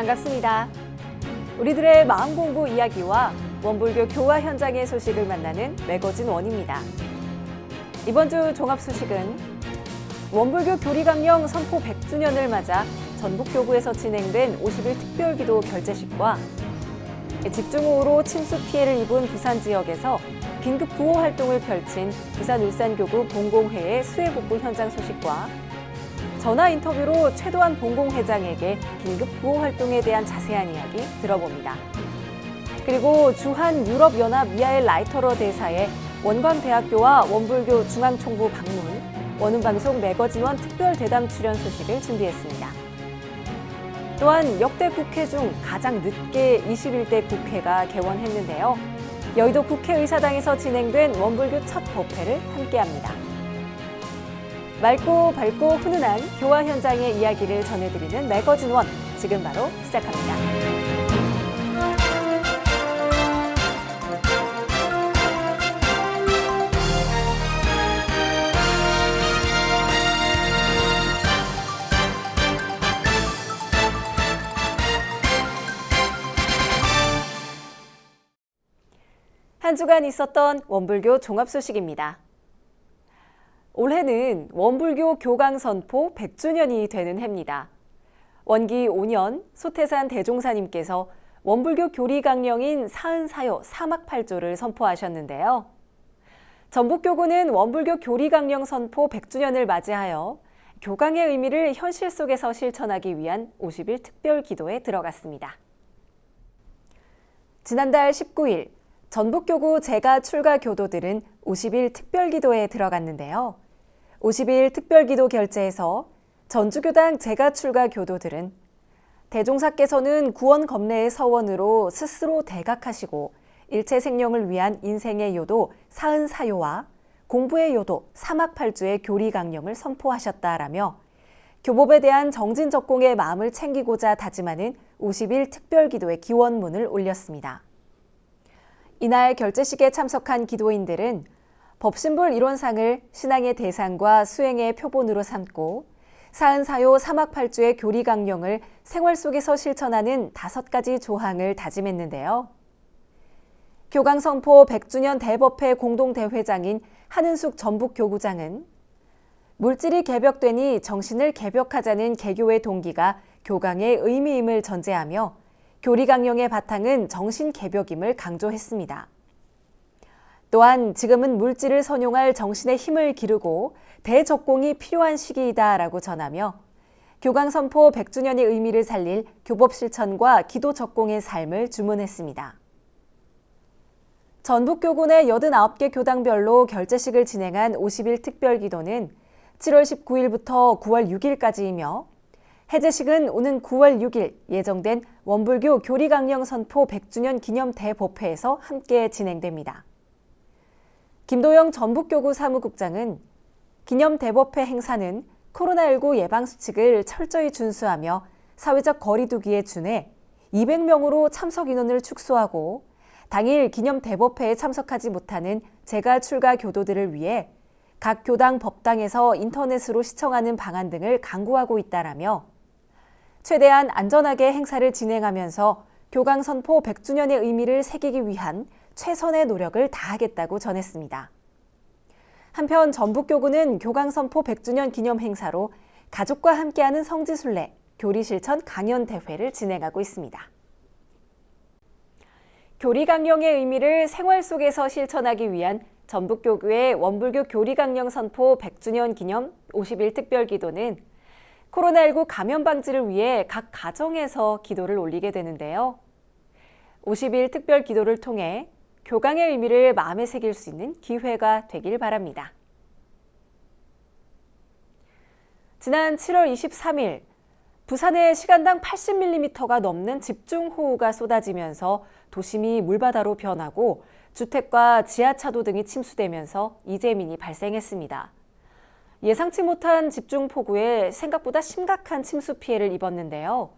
반갑습니다. 우리들의 마음 공부 이야기와 원불교 교화 현장의 소식을 만나는 매거진 원입니다. 이번 주 종합 소식은 원불교 교리강령 선포 100주년을 맞아 전북교구에서 진행된 50일 특별기도 결제식과 집중호우로 침수 피해를 입은 부산 지역에서 긴급 구호 활동을 펼친 부산울산교구 봉공회의 수해복구 현장 소식과 전화 인터뷰로 최도한 봉공회장에게 긴급 구호 활동에 대한 자세한 이야기 들어봅니다. 그리고 주한 유럽연합 미하엘 라이터러 대사의 원광대학교와 원불교 중앙총부 방문, 원음방송 매거진원 특별대담 출연 소식을 준비했습니다. 또한 역대 국회 중 가장 늦게 21대 국회가 개원했는데요. 여의도 국회의사당에서 진행된 원불교 첫 법회를 함께합니다. 맑고 밝고 훈훈한 교화 현장의 이야기를 전해드리는 매거진원, 지금 바로 시작합니다. 한 주간 있었던 원불교 종합 소식입니다. 올해는 원불교 교강 선포 100주년이 되는 해입니다. 원기 5년 소태산 대종사님께서 원불교 교리강령인 사은사요 사막팔조를 선포하셨는데요. 전북교구는 원불교 교리강령 선포 100주년을 맞이하여 교강의 의미를 현실 속에서 실천하기 위한 50일 특별기도에 들어갔습니다. 지난달 19일 전북교구 재가 출가 교도들은 50일 특별기도에 들어갔는데요. 50일 특별기도 결제에서 전주교당 재가 출가 교도들은 대종사께서는 구원 검례의 서원으로 스스로 대각하시고 일체 생명을 위한 인생의 요도 사은사요와 공부의 요도 사막팔주의 교리강령을 선포하셨다라며 교법에 대한 정진적공의 마음을 챙기고자 다짐하는 50일 특별기도의 기원문을 올렸습니다. 이날 결제식에 참석한 기도인들은 법신불 이론상을 신앙의 대상과 수행의 표본으로 삼고 사은사요 사막팔주의 교리강령을 생활 속에서 실천하는 5가지 조항을 다짐했는데요. 교강선포 100주년 대법회 공동대회장인 한은숙 전북교구장은 물질이 개벽되니 정신을 개벽하자는 개교의 동기가 교강의 의미임을 전제하며 교리강령의 바탕은 정신개벽임을 강조했습니다. 또한 지금은 물질을 선용할 정신의 힘을 기르고 대적공이 필요한 시기이다라고 전하며 교강선포 100주년의 의미를 살릴 교법실천과 기도적공의 삶을 주문했습니다. 전북교구 내 89개 교당별로 결제식을 진행한 50일 특별기도는 7월 19일부터 9월 6일까지이며 해제식은 오는 9월 6일 예정된 원불교 교리강령 선포 100주년 기념 대법회에서 함께 진행됩니다. 김도영 전북교구 사무국장은 기념 대법회 행사는 코로나19 예방수칙을 철저히 준수하며 사회적 거리 두기에 준해 200명으로 참석 인원을 축소하고 당일 기념 대법회에 참석하지 못하는 재가 출가 교도들을 위해 각 교당 법당에서 인터넷으로 시청하는 방안 등을 강구하고 있다라며 최대한 안전하게 행사를 진행하면서 교강 선포 100주년의 의미를 새기기 위한 최선의 노력을 다하겠다고 전했습니다. 한편 전북교구는 교강 선포 100주년 기념 행사로 가족과 함께하는 성지순례, 교리실천 강연 대회를 진행하고 있습니다. 교리강령의 의미를 생활 속에서 실천하기 위한 전북교구의 원불교 교리강령 선포 100주년 기념 50일 특별기도는 코로나19 감염 방지를 위해 각 가정에서 기도를 올리게 되는데요. 50일 특별 기도를 통해 교강의 의미를 마음에 새길 수 있는 기회가 되길 바랍니다. 지난 7월 23일 부산에 시간당 80mm가 넘는 집중호우가 쏟아지면서 도심이 물바다로 변하고 주택과 지하차도 등이 침수되면서 이재민이 발생했습니다. 예상치 못한 집중폭우에 생각보다 심각한 침수 피해를 입었는데요.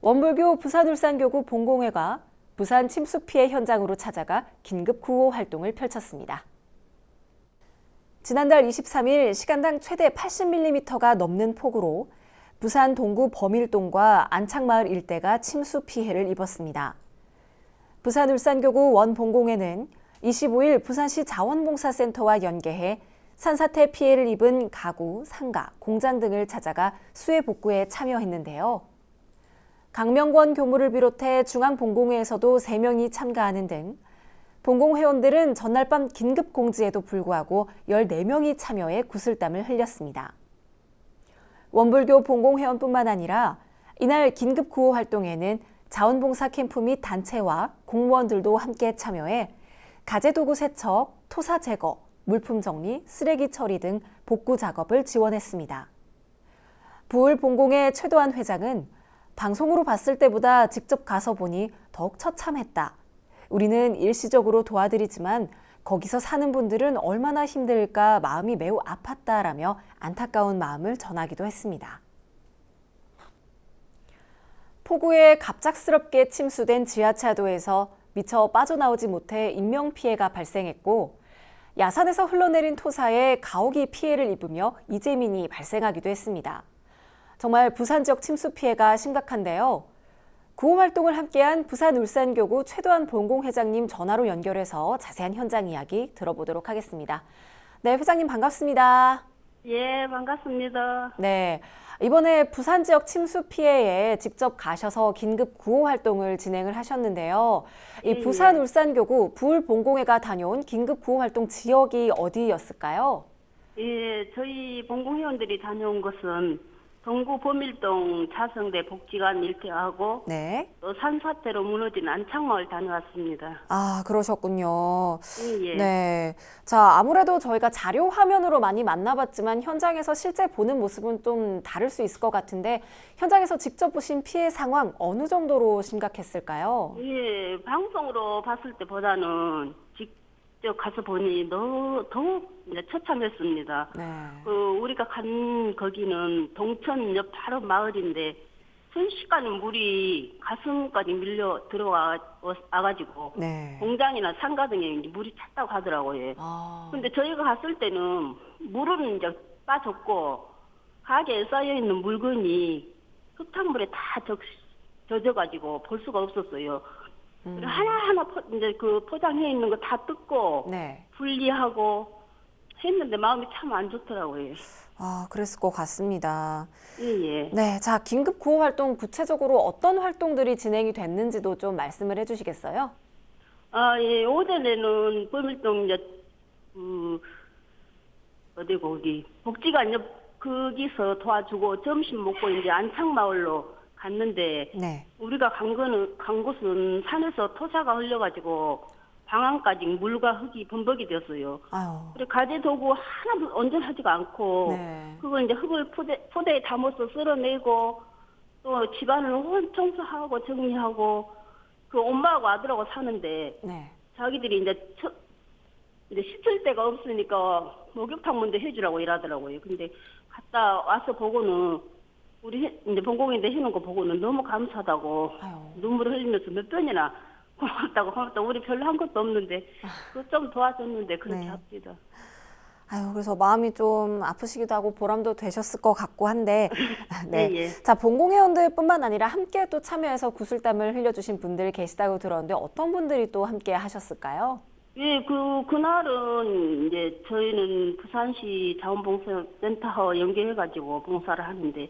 원불교 부산울산교구 봉공회가 부산 침수 피해 현장으로 찾아가 긴급 구호 활동을 펼쳤습니다. 지난달 23일 시간당 최대 80mm가 넘는 폭우로 부산 동구 범일동과 안창마을 일대가 침수 피해를 입었습니다. 부산 울산교구 원봉공회는 25일 부산시 자원봉사센터와 연계해 산사태 피해를 입은 가구, 상가, 공장 등을 찾아가 수해 복구에 참여했는데요. 강명권 교무를 비롯해 중앙봉공회에서도 3명이 참가하는 등 봉공회원들은 전날 밤 긴급 공지에도 불구하고 14명이 참여해 구슬땀을 흘렸습니다. 원불교 봉공회원뿐만 아니라 이날 긴급 구호 활동에는 자원봉사 캠프 및 단체와 공무원들도 함께 참여해 가재도구 세척, 토사 제거, 물품 정리, 쓰레기 처리 등 복구 작업을 지원했습니다. 부울 봉공회 최도한 회장은 방송으로 봤을 때보다 직접 가서 보니 더욱 처참했다. 우리는 일시적으로 도와드리지만 거기서 사는 분들은 얼마나 힘들까 마음이 매우 아팠다라며 안타까운 마음을 전하기도 했습니다. 폭우에 갑작스럽게 침수된 지하차도에서 미처 빠져나오지 못해 인명피해가 발생했고 야산에서 흘러내린 토사에 가옥이 피해를 입으며 이재민이 발생하기도 했습니다. 정말 부산 지역 침수 피해가 심각한데요. 구호 활동을 함께한 부산 울산교구 최도한 봉공회장님 전화로 연결해서 자세한 현장 이야기 들어보도록 하겠습니다. 네, 회장님 반갑습니다. 예, 반갑습니다. 네, 이번에 부산 지역 침수 피해에 직접 가셔서 긴급 구호 활동을 진행을 하셨는데요. 이 부산 울산교구 부울 봉공회가 다녀온 긴급 구호 활동 지역이 어디였을까요? 예, 저희 봉공회원들이 다녀온 것은 동구 범일동 자성대 복지관 일대하고 네. 또 산사태로 무너진 안창마을 다녀왔습니다. 아, 그러셨군요. 예. 네. 자, 아무래도 저희가 자료 화면으로 많이 만나봤지만 현장에서 실제 보는 모습은 좀 다를 수 있을 것 같은데 현장에서 직접 보신 피해 상황 어느 정도로 심각했을까요? 예, 방송으로 봤을 때보다는 직접 가서 보니 더욱 이제 처참했습니다. 네. 우리가 간 거기는 동천 옆 바로 마을인데 순식간에 물이 가슴까지 밀려 들어와가지고 네. 공장이나 상가 등에 이제 물이 찼다고 하더라고요. 근데 저희가 갔을 때는 물은 이제 빠졌고 가게에 쌓여 있는 물건이 흙탕물에 다 젖어가지고 볼 수가 없었어요. 하나하나 이제 그 포장해 있는 거 다 뜯고 네. 분리하고 했는데 마음이 참 안 좋더라고요. 아, 그랬을 것 같습니다. 예. 네. 자, 긴급 구호 활동 구체적으로 어떤 활동들이 진행이 됐는지도 좀 말씀을 해주시겠어요? 아, 예. 오전에는 범일동 이제 어디 거기 복지관 옆 거기서 도와주고 점심 먹고 이제 안창마을로 갔는데 네. 우리가 간 곳은 산에서 토사가 흘려가지고 방안까지 물과 흙이 범벅이 되었어요. 아유. 그리고 가재 도구 하나도 온전하지가 않고 네. 그걸 이제 흙을 포대에 담아서 쓸어내고 또 집안을 혼 청소하고 정리하고 그 엄마하고 아들하고 사는데 네. 자기들이 이제 씻을 데가 없으니까 목욕탕 먼저 해주라고 일하더라고요. 근데 갔다 와서 보고는 우리 이제 본공인데 해놓은 거 보고는 너무 감사하다고 아유. 눈물을 흘리면서 몇 번이나 고맙다고 우리 별로 한 것도 없는데 그거 좀 도와줬는데 그렇게 네. 합니다. 아유, 그래서 마음이 좀 아프시기도 하고 보람도 되셨을 것 같고 한데, 네. 예. 자, 봉공회원들뿐만 아니라 함께 또 참여해서 구슬땀을 흘려주신 분들 계시다고 들었는데 어떤 분들이 또 함께 하셨을까요? 예, 그날은 이제 저희는 부산시 자원봉사센터와 연계해가지고 봉사를 하는데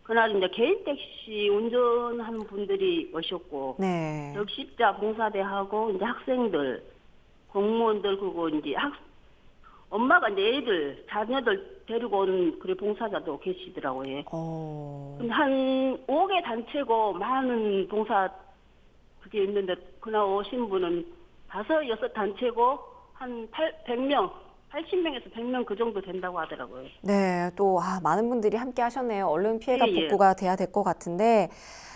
그날 이제 개인 택시 운전하는 분들이 오셨고 네. 적십자 봉사대하고 이제 학생들, 공무원들 그리고 이제 엄마가 이제 애들 자녀들 데리고 온 그래 봉사자도 계시더라고요. 근데 한 5개 단체고 많은 봉사 그게 있는데 그날 오신 분은 5, 6 단체고 한 100명, 80명에서 100명 그 정도 된다고 하더라고요. 네, 또 많은 분들이 함께 하셨네요. 얼른 피해가 예, 예. 복구가 돼야 될 것 같은데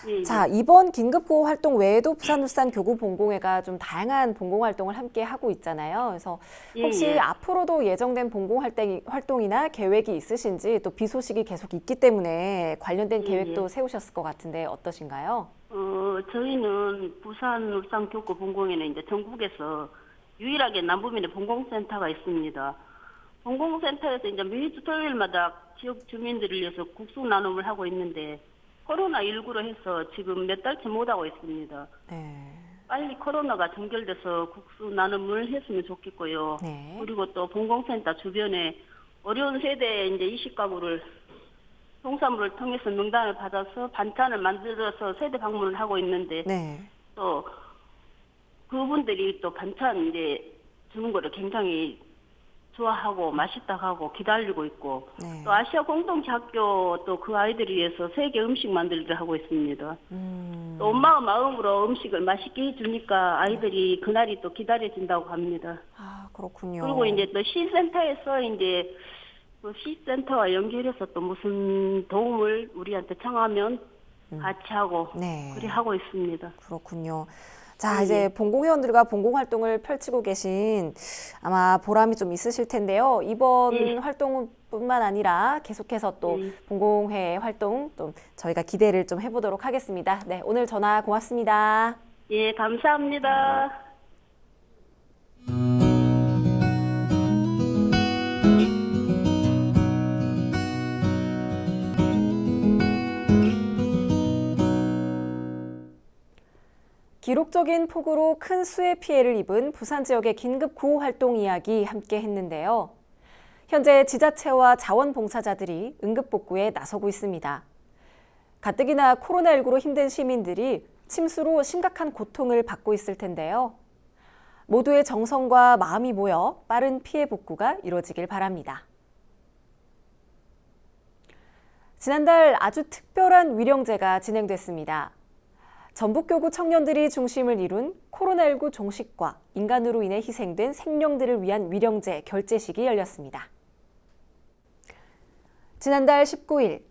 예, 자, 이번 긴급구호 활동 외에도 부산 울산 교구 봉공회가 좀 다양한 봉공 활동을 함께 하고 있잖아요. 그래서 혹시 예, 예. 앞으로도 예정된 봉공 활동이나 계획이 있으신지 또 비 소식이 계속 있기 때문에 관련된 예, 계획도 예. 세우셨을 것 같은데 어떠신가요? 저희는 부산 울산 교구 봉공회는 이제 전국에서 유일하게 남부민의 봉공센터가 있습니다. 봉공센터에서 이제 매주 토요일마다 지역 주민들을 위해서 국수 나눔을 하고 있는데 코로나19로 해서 지금 몇 달째 못 하고 있습니다. 네. 빨리 코로나가 종결돼서 국수 나눔을 했으면 좋겠고요. 네. 그리고 또 봉공센터 주변에 어려운 세대 이제 20가구를 동사무를 통해서 명단을 받아서 반찬을 만들어서 세대 방문을 하고 있는데 네. 또 그분들이 또 반찬 이제 주는 거를 굉장히 좋아하고 맛있다 하고 기다리고 있고 네. 또 아시아 공동체 학교 또 그 아이들을 위해서 세계 음식 만들기를 하고 있습니다. 또 엄마의 마음으로 음식을 맛있게 해주니까 아이들이 그날이 또 기다려진다고 합니다. 아, 그렇군요. 그리고 이제 또 시센터에서 이제 그 시센터와 연결해서 또 무슨 도움을 우리한테 청하면 같이 하고 네. 그리 하고 있습니다. 그렇군요. 자, 이제 봉공회원들과 봉공활동을 펼치고 계신 아마 보람이 좀 있으실 텐데요. 이번 활동뿐만 아니라 계속해서 또 봉공회 활동 또 저희가 기대를 좀 해보도록 하겠습니다. 네, 오늘 전화 고맙습니다. 예, 감사합니다. 기록적인 폭우로 큰 수해 피해를 입은 부산 지역의 긴급 구호 활동 이야기 함께 했는데요. 현재 지자체와 자원봉사자들이 응급복구에 나서고 있습니다. 가뜩이나 코로나19로 힘든 시민들이 침수로 심각한 고통을 받고 있을 텐데요. 모두의 정성과 마음이 모여 빠른 피해 복구가 이루어지길 바랍니다. 지난달 아주 특별한 위령제가 진행됐습니다. 전북교구 청년들이 중심을 이룬 코로나19 종식과 인간으로 인해 희생된 생명들을 위한 위령제 결제식이 열렸습니다. 지난달 19일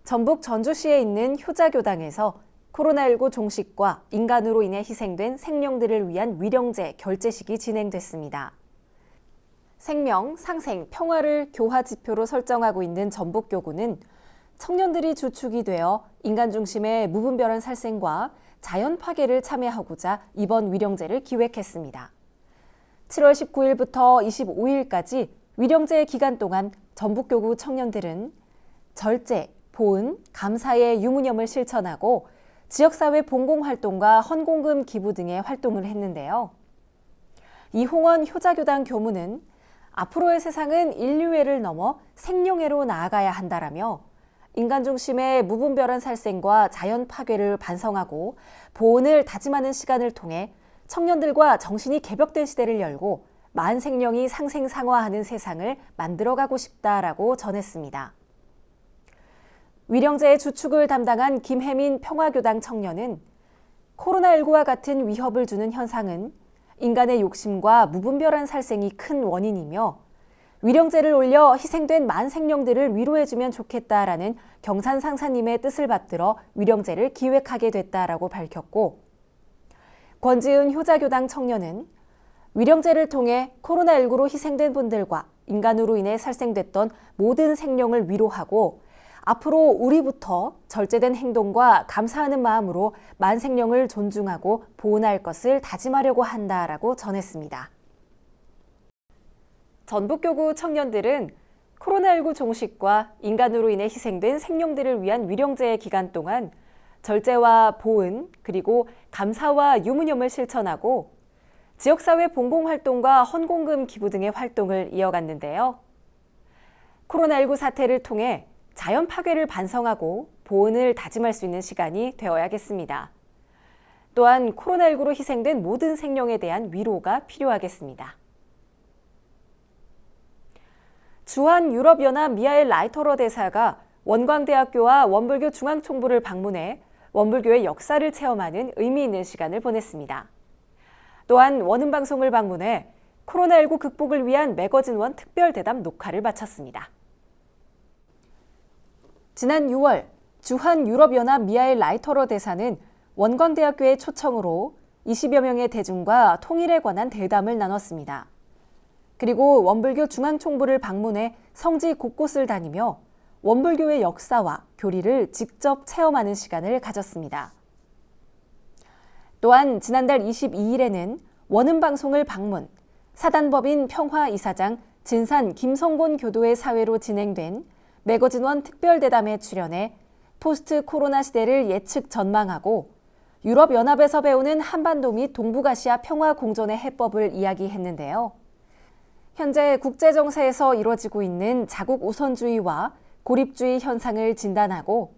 전북 전주시에 있는 효자교당에서 코로나19 종식과 인간으로 인해 희생된 생명들을 위한 위령제 결제식이 진행됐습니다. 생명, 상생, 평화를 교화지표로 설정하고 있는 전북교구는 청년들이 주축이 되어 인간 중심의 무분별한 살생과 자연 파괴를 참여하고자 이번 위령제를 기획했습니다. 7월 19일부터 25일까지 위령제 기간 동안 전북교구 청년들은 절제, 보은, 감사의 유무념을 실천하고 지역사회 봉공활동과 헌공금 기부 등의 활동을 했는데요. 이홍원 효자교당 교무는 앞으로의 세상은 인류애를 넘어 생명애로 나아가야 한다라며 인간 중심의 무분별한 살생과 자연 파괴를 반성하고 보온을 다짐하는 시간을 통해 청년들과 정신이 개벽된 시대를 열고 만생령이 상생상화하는 세상을 만들어가고 싶다라고 전했습니다. 위령제의 주축을 담당한 김혜민 평화교당 청년은 코로나19와 같은 위협을 주는 현상은 인간의 욕심과 무분별한 살생이 큰 원인이며 위령제를 올려 희생된 만생령들을 위로해주면 좋겠다라는 경산 상사님의 뜻을 받들어 위령제를 기획하게 됐다라고 밝혔고, 권지은 효자교당 청년은 위령제를 통해 코로나19로 희생된 분들과 인간으로 인해 살생됐던 모든 생명을 위로하고 앞으로 우리부터 절제된 행동과 감사하는 마음으로 만생령을 존중하고 보존할 것을 다짐하려고 한다라고 전했습니다. 전북교구 청년들은 코로나19 종식과 인간으로 인해 희생된 생명들을 위한 위령제 기간 동안 절제와 보은 그리고 감사와 유무념을 실천하고 지역사회 봉공활동과 헌공금 기부 등의 활동을 이어갔는데요. 코로나19 사태를 통해 자연 파괴를 반성하고 보온을 다짐할 수 있는 시간이 되어야겠습니다. 또한 코로나19로 희생된 모든 생명에 대한 위로가 필요하겠습니다. 주한 유럽연합 미하엘 라이터러 대사가 원광대학교와 원불교 중앙총부를 방문해 원불교의 역사를 체험하는 의미 있는 시간을 보냈습니다. 또한 원음방송을 방문해 코로나19 극복을 위한 매거진원 특별대담 녹화를 마쳤습니다. 지난 6월 주한 유럽연합 미하엘 라이터러 대사는 원광대학교의 초청으로 20여 명의 대중과 통일에 관한 대담을 나눴습니다. 그리고 원불교 중앙총부를 방문해 성지 곳곳을 다니며 원불교의 역사와 교리를 직접 체험하는 시간을 가졌습니다. 또한 지난달 22일에는 원음방송을 방문, 사단법인 평화이사장 진산 김성곤 교도의 사회로 진행된 매거진원 특별대담에 출연해 포스트 코로나 시대를 예측 전망하고 유럽연합에서 배우는 한반도 및 동북아시아 평화 공존의 해법을 이야기했는데요. 현재 국제정세에서 이루어지고 있는 자국 우선주의와 고립주의 현상을 진단하고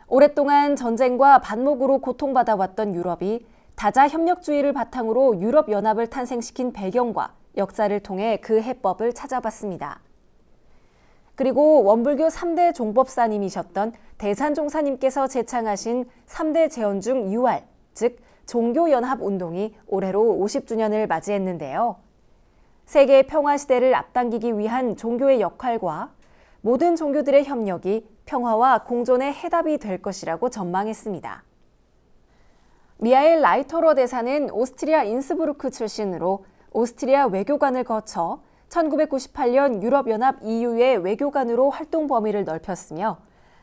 오랫동안 전쟁과 반목으로 고통받아왔던 유럽이 다자협력주의를 바탕으로 유럽연합을 탄생시킨 배경과 역사를 통해 그 해법을 찾아봤습니다. 그리고 원불교 3대 종법사님이셨던 대산종사님께서 제창하신 3대 재현 중 6할, 즉 종교연합운동이 올해로 50주년을 맞이했는데요. 세계 평화시대를 앞당기기 위한 종교의 역할과 모든 종교들의 협력이 평화와 공존의 해답이 될 것이라고 전망했습니다. 미하엘 라이터러 대사는 오스트리아 인스부르크 출신으로 오스트리아 외교관을 거쳐 1998년 유럽연합 EU의 외교관으로 활동 범위를 넓혔으며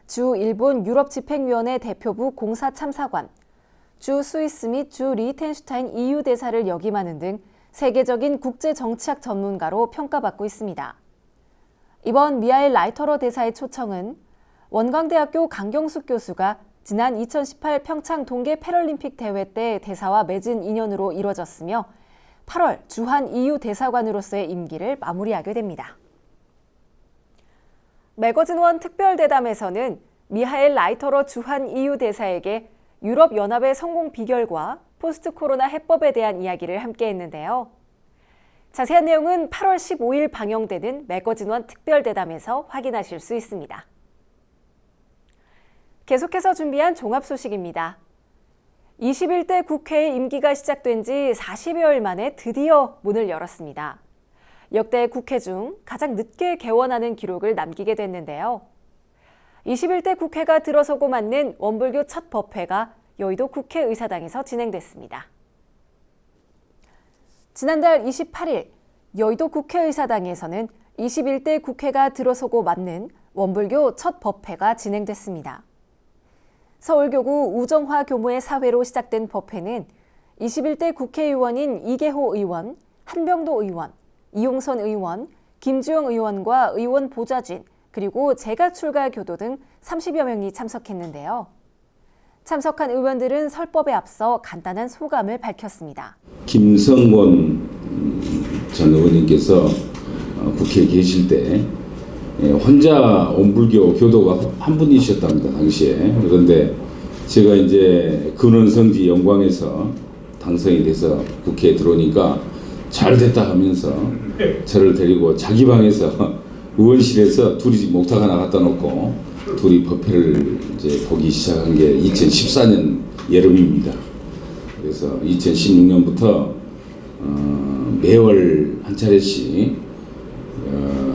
주 일본 유럽집행위원회 대표부 공사 참사관, 주 스위스 및 주 리히텐슈타인 EU 대사를 역임하는 등 세계적인 국제정치학 전문가로 평가받고 있습니다. 이번 미하엘 라이터러 대사의 초청은 원광대학교 강경숙 교수가 지난 2018 평창 동계 패럴림픽 대회 때 대사와 맺은 인연으로 이뤄졌으며 8월 주한 EU 대사관으로서의 임기를 마무리하게 됩니다. 매거진원 특별대담에서는 미하엘 라이터러 주한 EU 대사에게 유럽연합의 성공 비결과 포스트 코로나 해법에 대한 이야기를 함께 했는데요. 자세한 내용은 8월 15일 방영되는 매거진원 특별대담에서 확인하실 수 있습니다. 계속해서 준비한 종합 소식입니다. 21대 국회의 임기가 시작된 지 40여일 만에 드디어 문을 열었습니다. 역대 국회 중 가장 늦게 개원하는 기록을 남기게 됐는데요. 21대 국회가 들어서고 맞는 원불교 첫 법회가 여의도 국회의사당에서 진행됐습니다. 지난달 28일 여의도 국회의사당에서는 21대 국회가 들어서고 맞는 원불교 첫 법회가 진행됐습니다. 서울교구 우정화 교무의 사회로 시작된 법회는 21대 국회의원인 이계호 의원, 한병도 의원, 이용선 의원, 김주영 의원과 의원 보좌진, 그리고 재가 출가 교도 등 30여 명이 참석했는데요. 참석한 의원들은 설법에 앞서 간단한 소감을 밝혔습니다. 김성곤 전 의원님께서 국회에 계실 때 혼자 원불교 교도가 한 분이셨답니다, 당시에. 그런데 제가 이제 근원성지 영광에서 당선이 돼서 국회에 들어오니까 잘 됐다 하면서 저를 데리고 자기 방에서 의원실에서 둘이 목탁 하나 갖다 놓고 둘이 법회를 이제 보기 시작한 게 2014년 여름입니다. 그래서 2016년부터 매월 한 차례씩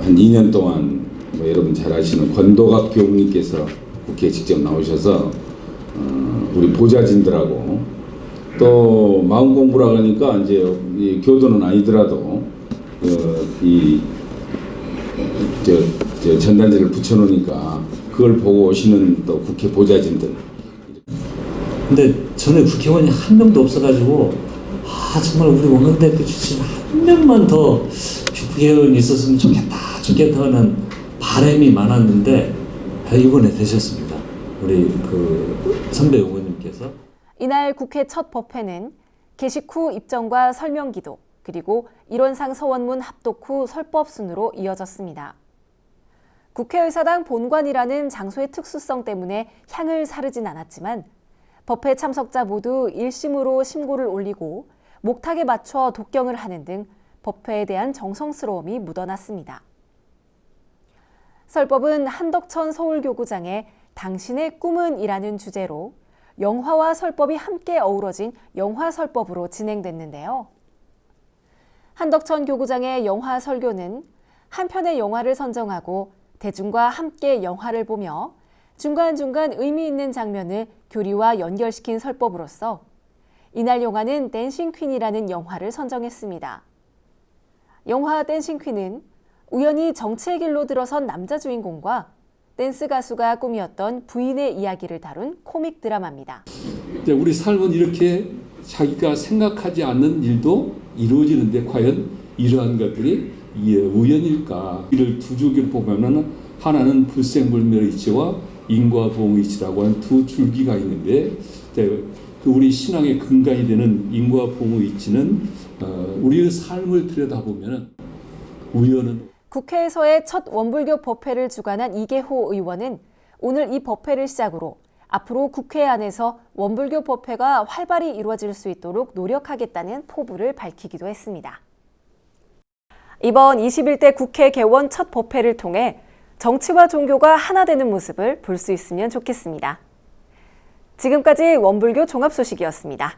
한 2년 동안 여러분 잘 아시는 권도갑 교무님께서 국회에 직접 나오셔서 우리 보좌진들하고 또 마음 공부라 하니까 이제 이 교도는 아니더라도 전단지를 붙여놓으니까 그걸 보고 오시는 또 국회 보좌진들. 근데 전에 국회의원이 한 명도 없어가지고 정말 우리 원광대학교 출신 한 명만 더 국회의원이 있었으면 좋겠다 하는 바람이 많았는데 이번에 되셨습니다. 우리 그 선배 의원님께서. 이날 국회 첫 법회는 개식 후 입정과 설명기도 그리고 일원상 서원문 합독 후 설법 순으로 이어졌습니다. 국회의사당 본관이라는 장소의 특수성 때문에 향을 사르진 않았지만 법회 참석자 모두 일심으로 심고를 올리고 목탁에 맞춰 독경을 하는 등 법회에 대한 정성스러움이 묻어났습니다. 설법은 한덕천 서울교구장의 당신의 꿈은 이라는 주제로 영화와 설법이 함께 어우러진 영화설법으로 진행됐는데요. 한덕천 교구장의 영화 설교는 한 편의 영화를 선정하고 대중과 함께 영화를 보며 중간중간 의미 있는 장면을 교리와 연결시킨 설법으로서 이날 영화는 댄싱 퀸이라는 영화를 선정했습니다. 영화 댄싱 퀸은 우연히 정치의 길로 들어선 남자 주인공과 댄스 가수가 꿈이었던 부인의 이야기를 다룬 코믹 드라마입니다. 우리 삶은 이렇게 자기가 생각하지 않는 일도 이루어지는데 과연 이러한 것들이 우연일까? 이를 두 줄기를 보면은 하나는 불생불멸의치와 인과보응의치라고 하는 두 줄기가 있는데 우리 신앙의 근간이 되는 인과보응의치는 우리의 삶을 들여다보면 우연은 국회에서의 첫 원불교 법회를 주관한 이계호 의원은 오늘 이 법회를 시작으로 앞으로 국회 안에서 원불교 법회가 활발히 이루어질 수 있도록 노력하겠다는 포부를 밝히기도 했습니다. 이번 21대 국회 개원 첫 법회를 통해 정치와 종교가 하나 되는 모습을 볼 수 있으면 좋겠습니다. 지금까지 원불교 종합 소식이었습니다.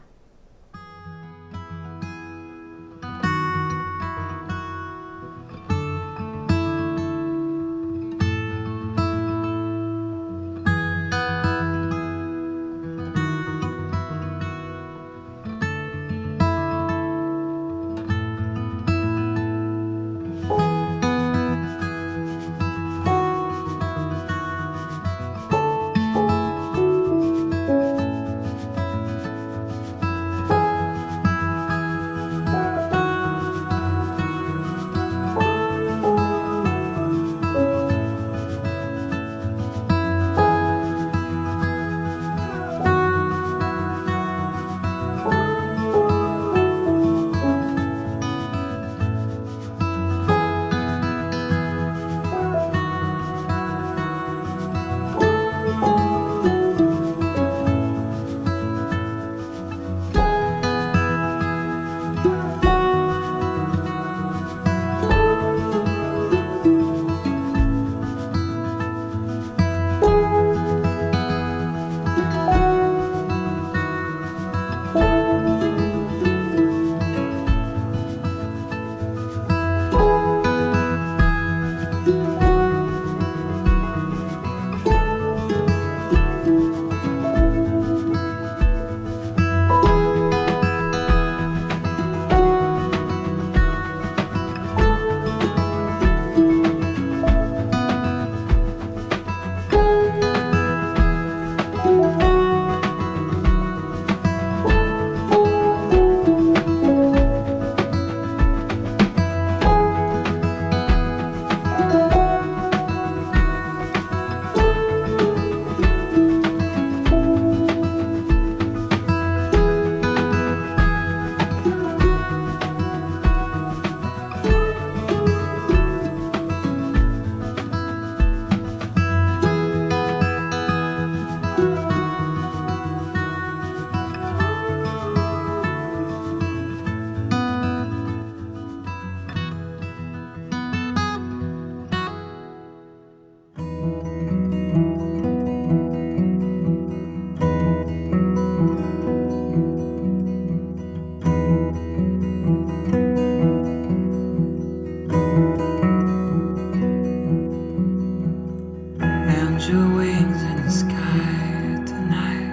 Your wings in the sky tonight.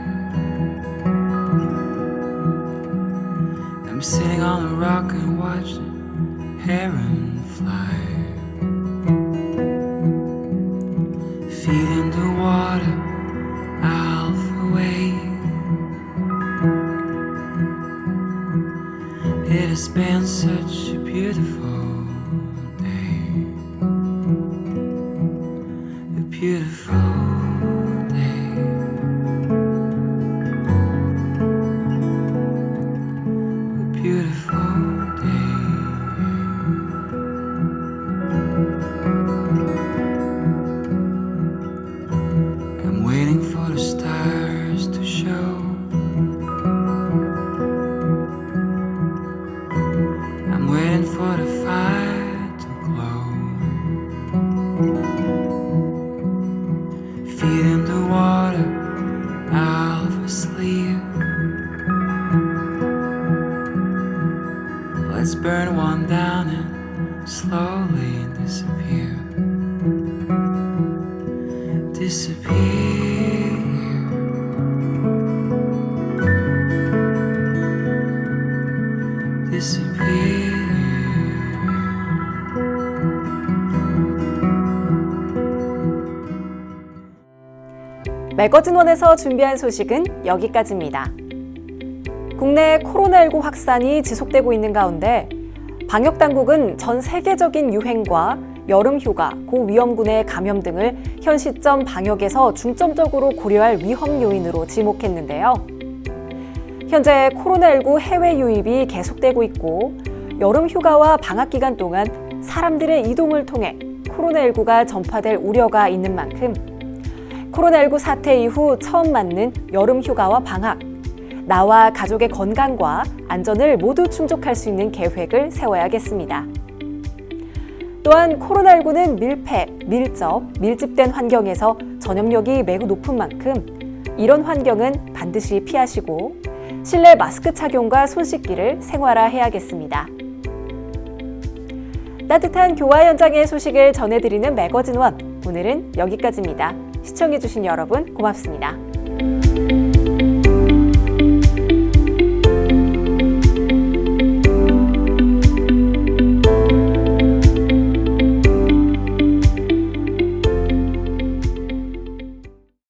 I'm sitting on a rock and watching heron fly. Feet in the water, alpha wave. It has been such a beautiful day. A beautiful Let's burn one down and slowly disappear. Disappear. Disappear. 매거진원에서 준비한 소식은 여기까지입니다. 국내 코로나19 확산이 지속되고 있는 가운데 방역당국은 전 세계적인 유행과 여름 휴가, 고위험군의 감염 등을 현 시점 방역에서 중점적으로 고려할 위험 요인으로 지목했는데요. 현재 코로나19 해외 유입이 계속되고 있고 여름 휴가와 방학 기간 동안 사람들의 이동을 통해 코로나19가 전파될 우려가 있는 만큼 코로나19 사태 이후 처음 맞는 여름 휴가와 방학, 나와 가족의 건강과 안전을 모두 충족할 수 있는 계획을 세워야겠습니다. 또한 코로나19는 밀폐, 밀접, 밀집된 환경에서 전염력이 매우 높은 만큼 이런 환경은 반드시 피하시고 실내 마스크 착용과 손 씻기를 생활화해야겠습니다. 따뜻한 교화 현장의 소식을 전해드리는 매거진원, 오늘은 여기까지입니다. 시청해주신 여러분 고맙습니다.